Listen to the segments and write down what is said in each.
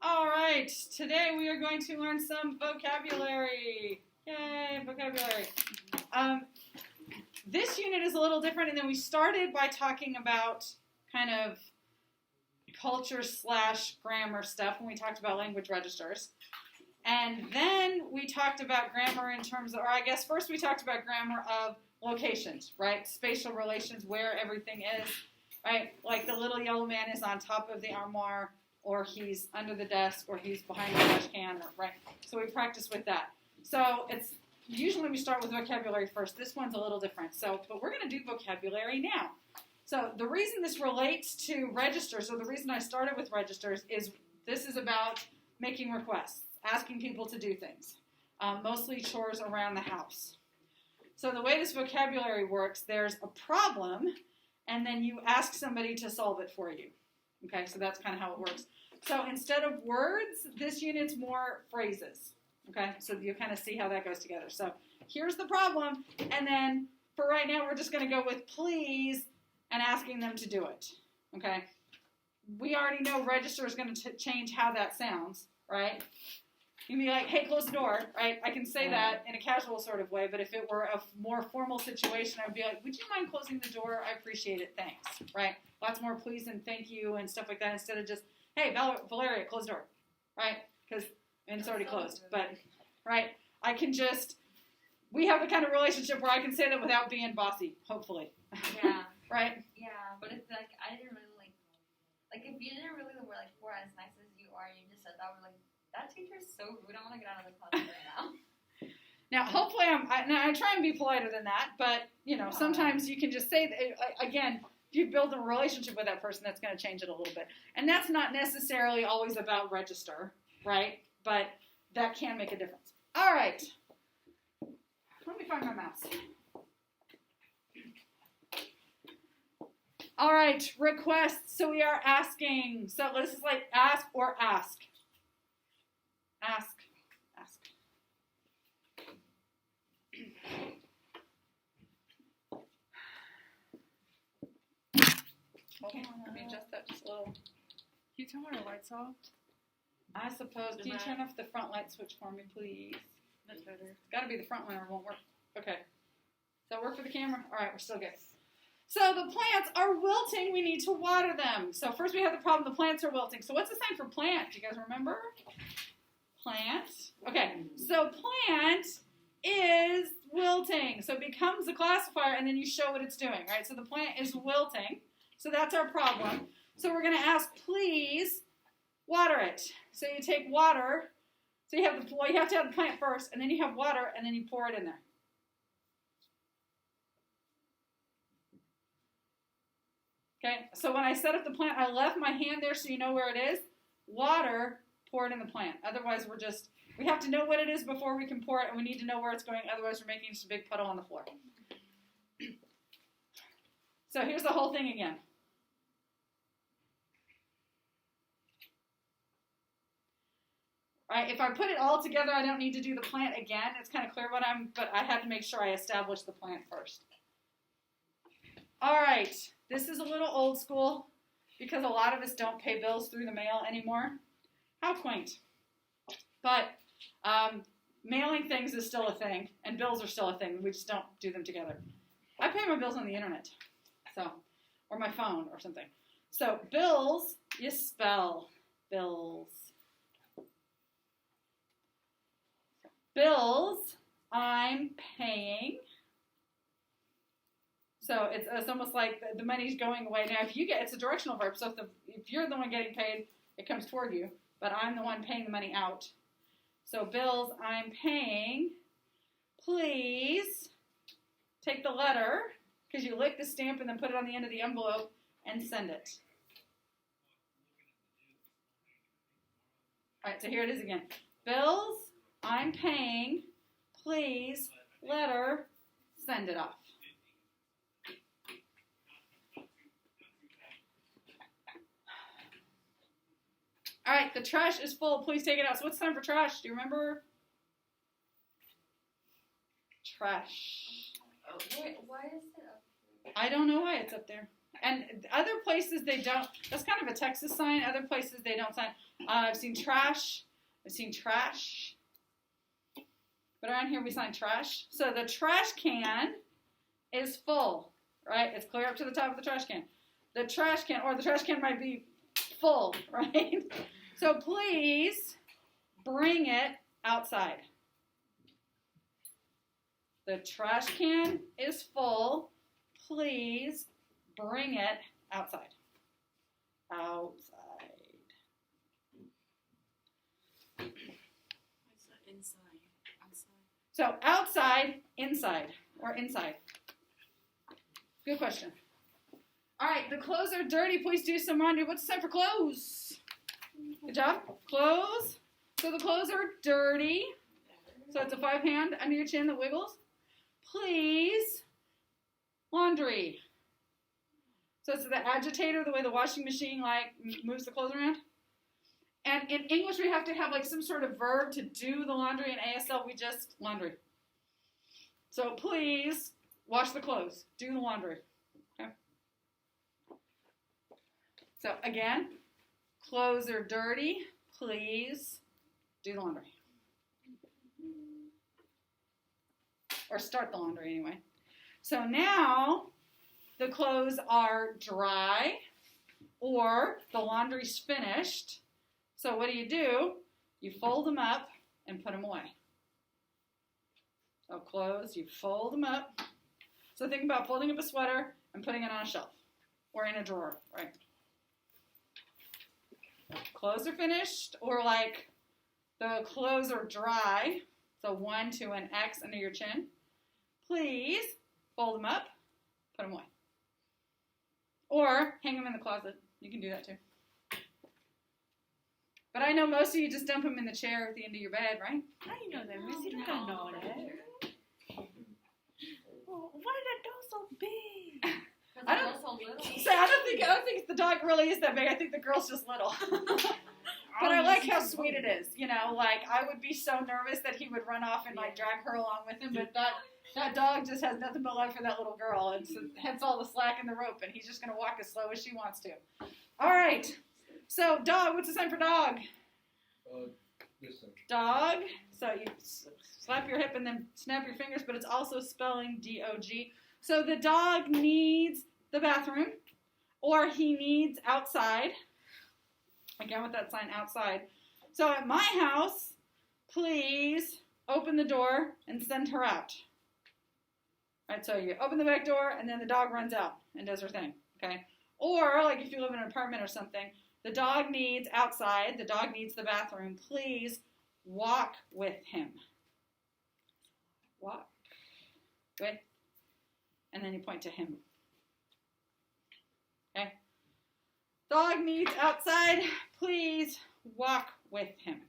All right, today we are going to learn some vocabulary. Yay, vocabulary. This unit is a little different, and then we started by talking about kind of culture/grammar stuff when we talked about language registers. And then we talked about grammar in terms of, or I guess first we talked about grammar of locations, right? Spatial relations, where everything is, right? Like the little yellow man is on top of the armoire, or he's under the desk, or he's behind the trash can, or, right? So we practice with that. So it's usually we start with vocabulary first. This one's a little different. So, but we're going to do vocabulary now. So the reason this relates to registers, or the reason I started with registers, is this is about making requests, asking people to do things, mostly chores around the house. So the way this vocabulary works, there's a problem, and then you ask somebody to solve it for you. Okay, so that's kind of how it works. So instead of words, this unit's more phrases. Okay, so you kind of see how that goes together. So here's the problem, and then for right now, we're just going to go with please and asking them to do it. Okay, we already know register is going to change how that sounds, right? You can be like, hey, close the door, right? I can say that in a casual sort of way, but if it were a more formal situation, I would be like, would you mind closing the door? I appreciate it, thanks, right? Lots more please and thank you and stuff like that instead of just, hey, Valeria, close the door, right? Because it's already closed, but, right? I can just, we have the kind of relationship where I can say that without being bossy, hopefully. Yeah. Right? Yeah, but it's like, I didn't really like if you didn't really were like, we're as nice as you are, you just said that, we're like, that teacher's so rude, I want to get out of the class right now. Now, hopefully, I try and be politer than that, but, you know, sometimes you can just say, again, if you build a relationship with that person, that's going to change it a little bit. And that's not necessarily always about register, right? But that can make a difference. All right. Let me find my mouse. All right, requests. So we are asking. So this is like ask or ask. Ask. Okay, let me adjust that just a little. Can you turn my lights off? I suppose. Can you turn off the front light switch for me, please? That's better. It's got to be the front one or it won't work. Okay. Does that work for the camera? All right, we're still good. So the plants are wilting. We need to water them. So first we have the problem. The plants are wilting. So what's the sign for plant? Do you guys remember? Plant. Okay. So plant is wilting. So it becomes a classifier, and then you show what it's doing, right? So the plant is wilting. So that's our problem. So we're going to ask, please water it. So you take water. So you have you have to have the plant first, and then you have water, and then you pour it in there. Okay, so when I set up the plant, I left my hand there so you know where it is. Water, pour it in the plant. Otherwise, we have to know what it is before we can pour it, and we need to know where it's going. Otherwise, we're making just a big puddle on the floor. So here's the whole thing again. Right, if I put it all together, I don't need to do the plant again. It's kind of clear but I had to make sure I established the plant first. All right, this is a little old school because a lot of us don't pay bills through the mail anymore. How quaint. But mailing things is still a thing, and bills are still a thing. We just don't do them together. I pay my bills on the internet, or my phone or something. So bills, you spell bills. Bills, I'm paying. So it's almost like the money's going away. Now, it's a directional verb. So if you're the one getting paid, it comes toward you. But I'm the one paying the money out. So bills, I'm paying. Please take the letter, because you lick the stamp and then put it on the end of the envelope and send it. All right, so here it is again. Bills, I'm paying. Please, letter, send it off. All right, the trash is full. Please take it out. So what's the time for trash? Do you remember? Trash. Wait, why is it up there? I don't know why it's up there. And other places they don't. That's kind of a Texas sign. Other places they don't sign. I've seen trash. But around here we sign trash. So the trash can is full, right? It's clear up to the top of the trash can. The trash can might be full, right? So please bring it outside. The trash can is full. Please bring it outside. Outside. What's that inside? Outside. So outside, inside, or inside. Good question. All right, the clothes are dirty. Please do some laundry. What's the sign for clothes? Good job. Clothes. So the clothes are dirty. So it's a 5 hand under your chin that wiggles. Please. Laundry. So it's the agitator, the way the washing machine like moves the clothes around. And in English, we have to have like some sort of verb to do the laundry. In ASL, we just laundry. So please wash the clothes. Do the laundry. Okay. So again, clothes are dirty. Please do the laundry. Or start the laundry anyway. So now the clothes are dry or the laundry's finished. So what do? You fold them up and put them away. So clothes, you fold them up. So think about folding up a sweater and putting it on a shelf or in a drawer, right? Clothes are finished, or like the clothes are dry. So 1 to an X under your chin. Please fold them up, put them away. Or hang them in the closet. You can do that too. But I know most of you just dump them in the chair at the end of your bed, right? How you know that, Missy? You don't know that. Oh, why did that dog so big? I don't think the dog really is that big. I think the girl's just little. But I like how sweet it is. You know, like I would be so nervous that he would run off and like drag her along with him, but that dog just has nothing but love for that little girl, and so hence all the slack in the rope, and he's just gonna walk as slow as she wants to. All right. So dog. What's the sign for dog? This thing. Dog. So you slap your hip and then snap your fingers, but it's also spelling D-O-G. So the dog needs the bathroom, or he needs outside. Again with that sign outside. So at my house, please open the door and send her out. All right, so you open the back door and then the dog runs out and does her thing, okay? Or like if you live in an apartment or something, the dog needs outside, the dog needs the bathroom. Please walk with him. Walk with, and then you point to him. Okay? Dog needs outside. Please walk with him.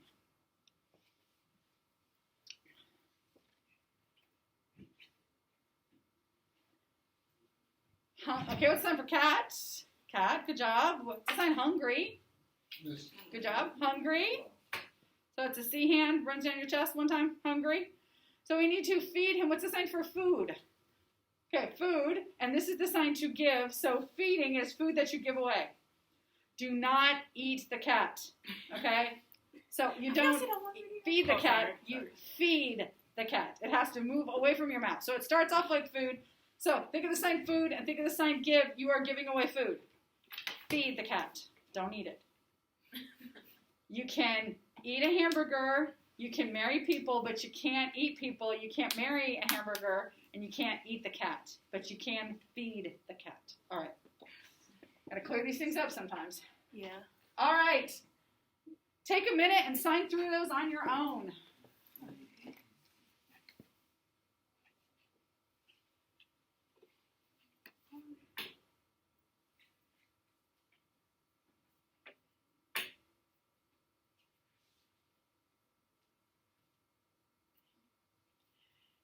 Okay, what's the sign for cat? Cat, good job. What's the sign? Hungry. This. Good job. Hungry. So it's a C hand, runs down your chest one time. Hungry. So we need to feed him. What's the sign for food? Okay, food. And this is the sign to give. So feeding is food that you give away. Do not eat the cat. Okay? So you don't feed the cat. You feed the cat. It has to move away from your mouth. So it starts off like food. So think of the sign food and think of the sign give. You are giving away food. Feed the cat. Don't eat it. You can eat a hamburger. You can marry people, but you can't eat people. You can't marry a hamburger, and you can't eat the cat. But you can feed the cat. All right. Got to clear these things up sometimes. Yeah. All right. Take a minute and sign through those on your own.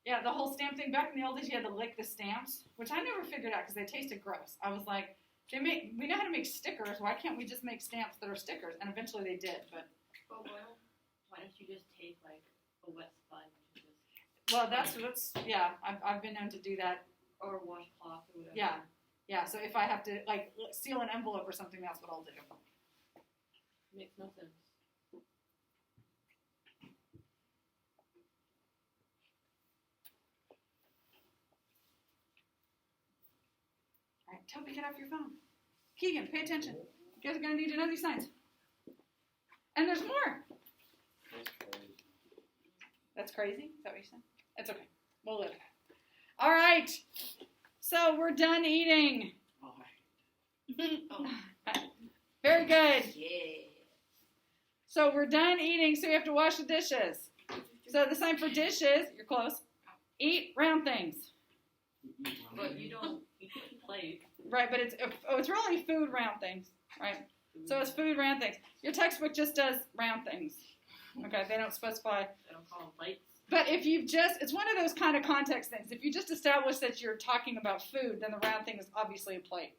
Yeah, the whole stamp thing. Back in the old days, you had to lick the stamps, which I never figured out because they tasted gross. I was like, we know how to make stickers. Why can't we just make stamps that are stickers? And eventually they did. But why don't you just take like a wet sponge and just well, that's yeah. I've been known to do that. or washcloth or whatever. Yeah, Yeah, so if I have to, like, seal an envelope or something, that's what I'll do. Makes no sense. All right, Toby, get off your phone. Keegan, pay attention. You guys are going to need to know these signs. And there's more. That's crazy? Is that what you said? It's okay. We'll live. All right. So we're done eating. All right. Very good. Yeah. So we're done eating, so we have to wash the dishes. So the sign for dishes, you're close. Eat round things. But you don't eat the plate. Right, but it's really food round things, right? So it's food round things. Your textbook just does round things. Okay, they don't specify. They don't call them plates. But if you've it's one of those kind of context things. If you just establish that you're talking about food, then the round thing is obviously a plate.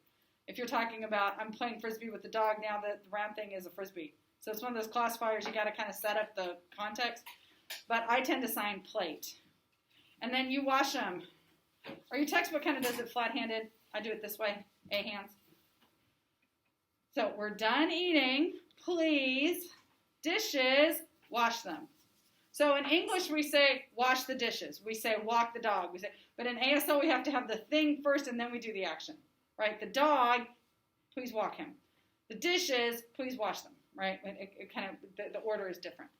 If you're talking about, I'm playing Frisbee with the dog, now the round thing is a Frisbee. So it's one of those classifiers, you got to kind of set up the context. But I tend to sign plate. And then you wash them. Or your textbook kind of does it flat-handed. I do it this way, A hands. So we're done eating. Please, dishes, wash them. So in English we say wash the dishes. We say walk the dog. But in ASL we have to have the thing first and then we do the action. Right? The dog, please walk him. The dishes, please wash them. Right? It kind of the order is different.